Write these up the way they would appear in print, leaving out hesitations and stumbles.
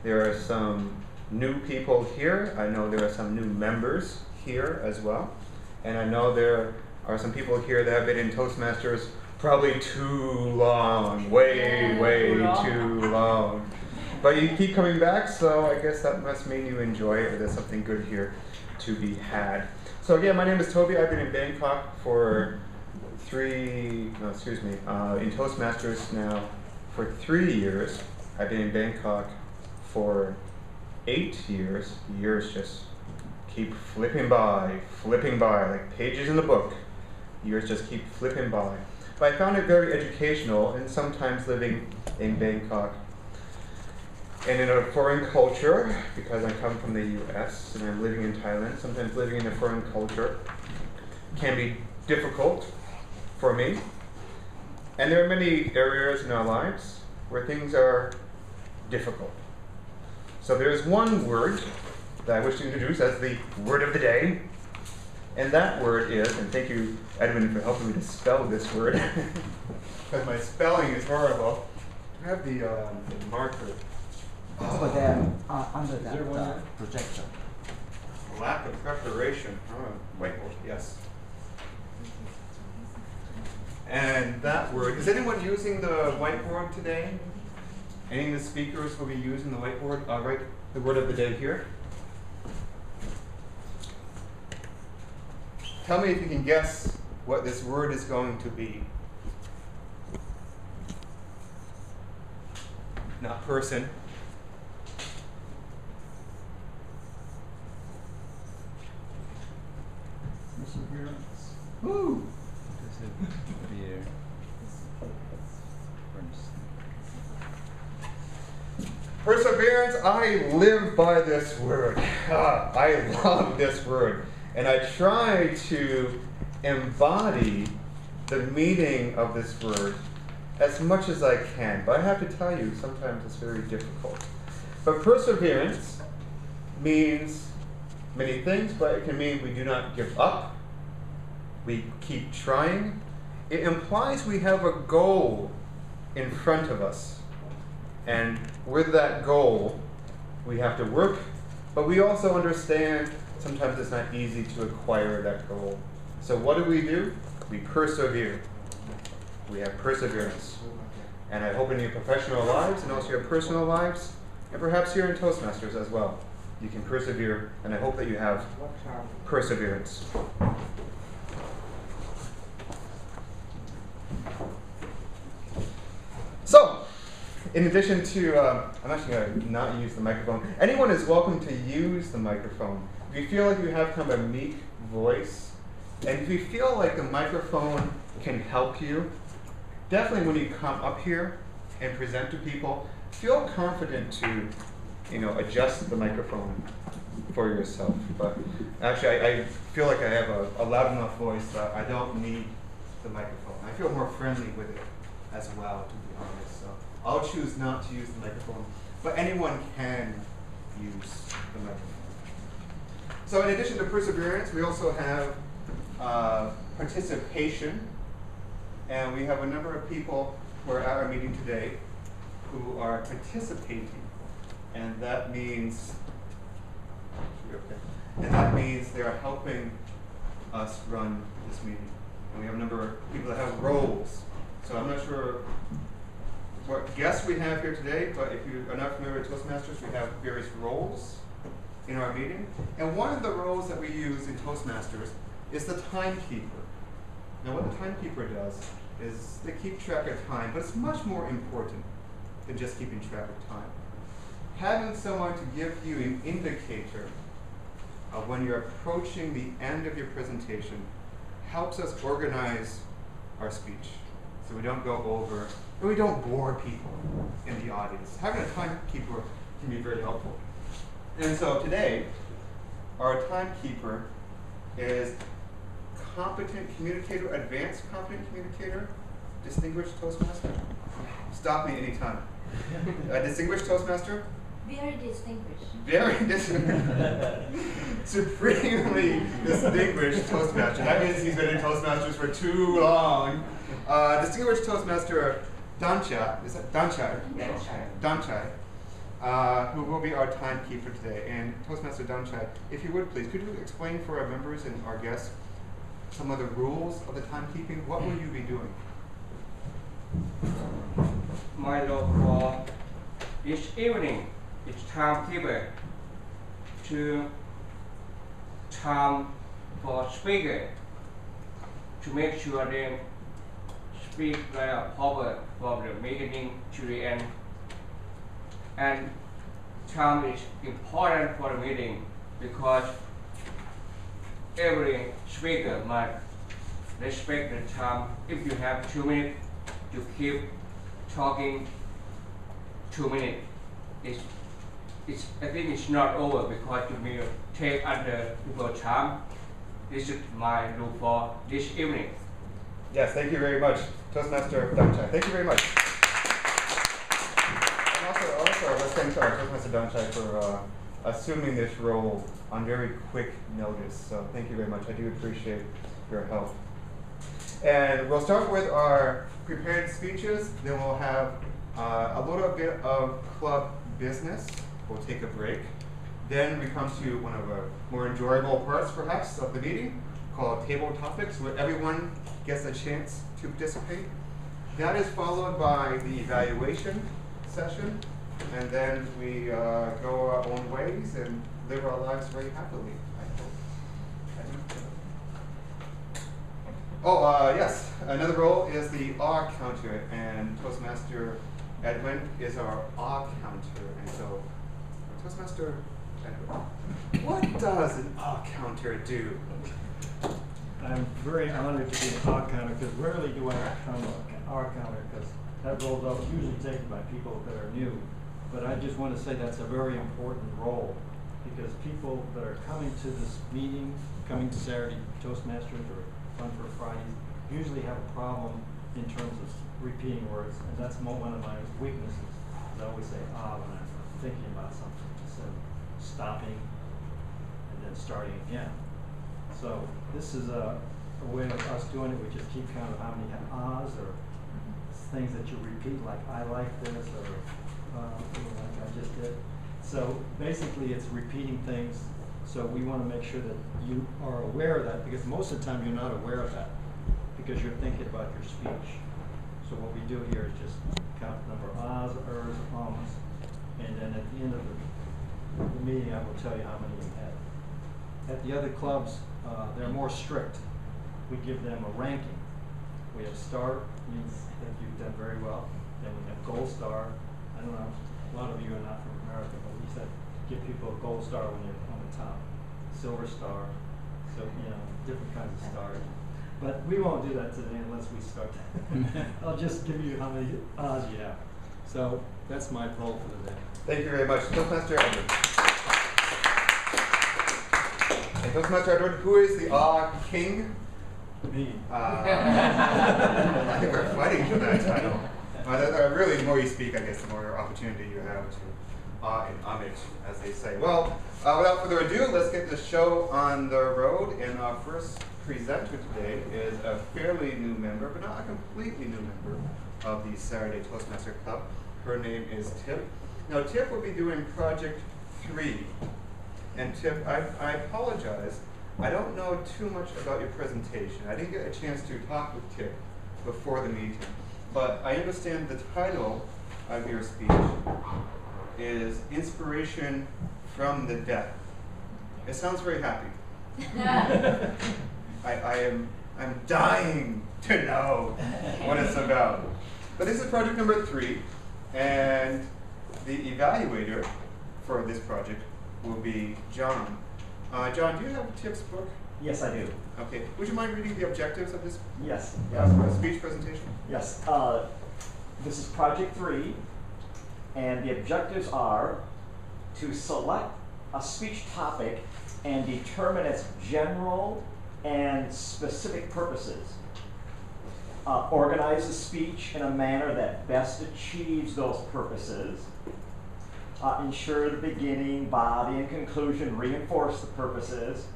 There are some new people here. I know there are some new members here as well. And I know there are some people here that have been in Toastmasters probably too long, way too long. But you keep coming back, so I guess that must mean you enjoy it, or there's something good here to be had. So again, my name is Toby. I've been in Bangkok for in Toastmasters now for 3 years. I've been in Bangkok for 8 years. Years just keep flipping by, like pages in the book. Years just keep flipping by. But I found it very educational, and sometimes living in Bangkok and in a foreign culture, because I come from the US and I'm living in Thailand, sometimes living in a foreign culture can be difficult for me. And there are many areas in our lives where things are difficult. So there's one word that I wish to introduce as the word of the day. And that word is, and thank you, Edwin, for helping me to spell this word, because my spelling is horrible. I have the marker. Over there, under that projector. Lack of preparation. Whiteboard, yes. And that word, is anyone using the whiteboard today? Any of the speakers will be using the whiteboard? Right, the word of the day here. Tell me if you can guess what this word is going to be. Not person. Perseverance. Woo! Perseverance, I live by this word. I love this word. And I try to embody the meaning of this word as much as I can. But I have to tell you, sometimes it's very difficult. But perseverance means many things, but it can mean we do not give up. We keep trying. It implies we have a goal in front of us. And with that goal, we have to work, but we also understand sometimes it's not easy to acquire that goal. So what do? We persevere. We have perseverance. And I hope in your professional lives and also your personal lives, and perhaps here in Toastmasters as well, you can persevere, and I hope that you have perseverance. So, in addition to, I'm actually going to not use the microphone. Anyone is welcome to use the microphone. If you feel like you have kind of a meek voice, and if you feel like the microphone can help you, definitely when you come up here and present to people, feel confident to, adjust the microphone for yourself. But actually, I feel like I have a loud enough voice that I don't need the microphone. I feel more friendly with it as well, to be honest. So I'll choose not to use the microphone, but anyone can use the microphone. So in addition to perseverance, we also have participation. And we have a number of people who are at our meeting today who are participating. And that means, they are helping us run this meeting. And we have a number of people that have roles. So I'm not sure what guests we have here today, but if you are not familiar with Toastmasters, we have various roles in our meeting. And one of the roles that we use in Toastmasters is the timekeeper. Now what the timekeeper does is they keep track of time, but it's much more important than just keeping track of time. Having someone to give you an indicator of when you're approaching the end of your presentation helps us organize our speech so we don't go over, and we don't bore people in the audience. Having a timekeeper can be very helpful. And so today, our timekeeper is competent communicator, advanced competent communicator, distinguished Toastmaster. Stop me anytime. Distinguished Toastmaster? Very distinguished. Very distinguished. Supremely distinguished Toastmaster. That means he's been in Toastmasters for too long. Distinguished Toastmaster Danchai. Is that Danchai? Danchai. Danchai who will be our timekeeper today. And Toastmaster Danchai, if you would please, could you explain for our members and our guests some of the rules of the timekeeping? What will you be doing? My role for each evening is timekeeper to time for speaker to make sure they speak very proper from the beginning to the end. And time is important for the meeting because every speaker must respect the time. If you have 2 minutes to keep talking 2 minutes, I think it's not over because you will take other people's time. This is my rule for this evening. Yes, thank you very much, Toastmaster Danchai. Thank you very much. And also let's thank our Toastmaster Danchai for assuming this role on very quick notice. So thank you very much. I do appreciate your help. And we'll start with our prepared speeches. Then we'll have a little bit of club business. We'll take a break. Then we come to one of the more enjoyable parts, perhaps, of the meeting, called Table Topics, where everyone gets a chance to participate. That is followed by the evaluation session, and then we go our own ways and live our lives very happily, I hope. Yes, another role is the awe counter, and Toastmaster Edwin is our awe counter. And so, Toastmaster Edwin, what does an awe counter do? I'm very honored to be an awe counter because rarely do I become an awe counter because that role is usually taken by people that are new. But I just want to say that's a very important role because people that are coming to this meeting, coming to Saturday Toastmasters or Fun for Fridays, usually have a problem in terms of repeating words, and that's one of my weaknesses. I always say when I'm thinking about something instead of stopping and then starting again. So this is a way of us doing it. We just keep count of how many ahs or things that you repeat, like I like this or like I just did. So basically it's repeating things. So we want to make sure that you are aware of that because most of the time you're not aware of that because you're thinking about your speech. So what we do here is just count the number of ahs, ers, ums, and then at the end of the meeting I will tell you how many you had. At the other clubs, they're more strict. We give them a ranking. We have star, means that you've done very well. Then we have gold star. I don't know, a lot of you are not from America, but we said give people a gold star when they're on the top. Silver star, so different kinds of stars. But we won't do that today unless we start. I'll just give you how many ahs you have. So that's my role for the day. Thank you very much, Toastmaster Edward. And Toastmaster Edward, who is the awe king? Me. I think we're fighting for that title. Really, the more you speak, I guess, the more opportunity you have to awe and homage, as they say. Well, without further ado, let's get the show on the road. And our first presenter today is a fairly new member, but not a completely new member of the Saturday Toastmaster Club. Her name is Tip. Now, Tip will be doing Project 3. And Tip, I apologize. I don't know too much about your presentation. I didn't get a chance to talk with Tip before the meeting. But I understand the title of your speech is Inspiration from the Deaf. It sounds very happy. I'm dying to know what it's about. But this is project number 3, and the evaluator for this project will be John. John, do you have Tip's book? Yes, I do. Okay. Would you mind reading the objectives of this Yes. speech presentation? Yes. This is project 3, and the objectives are to select a speech topic and determine its general and specific purposes. Organize the speech in a manner that best achieves those purposes. Ensure the beginning, body, and conclusion reinforce the purposes.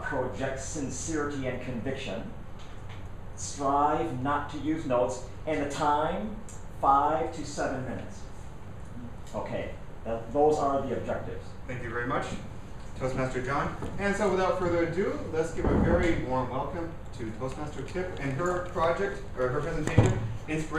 Project sincerity and conviction. Strive not to use notes. And the time, 5 to 7 minutes. Okay, Those are the objectives. Thank you very much, Toastmaster John. And so without further ado, let's give a very warm welcome to Toastmaster Tip and her project, or her presentation, Inspiration.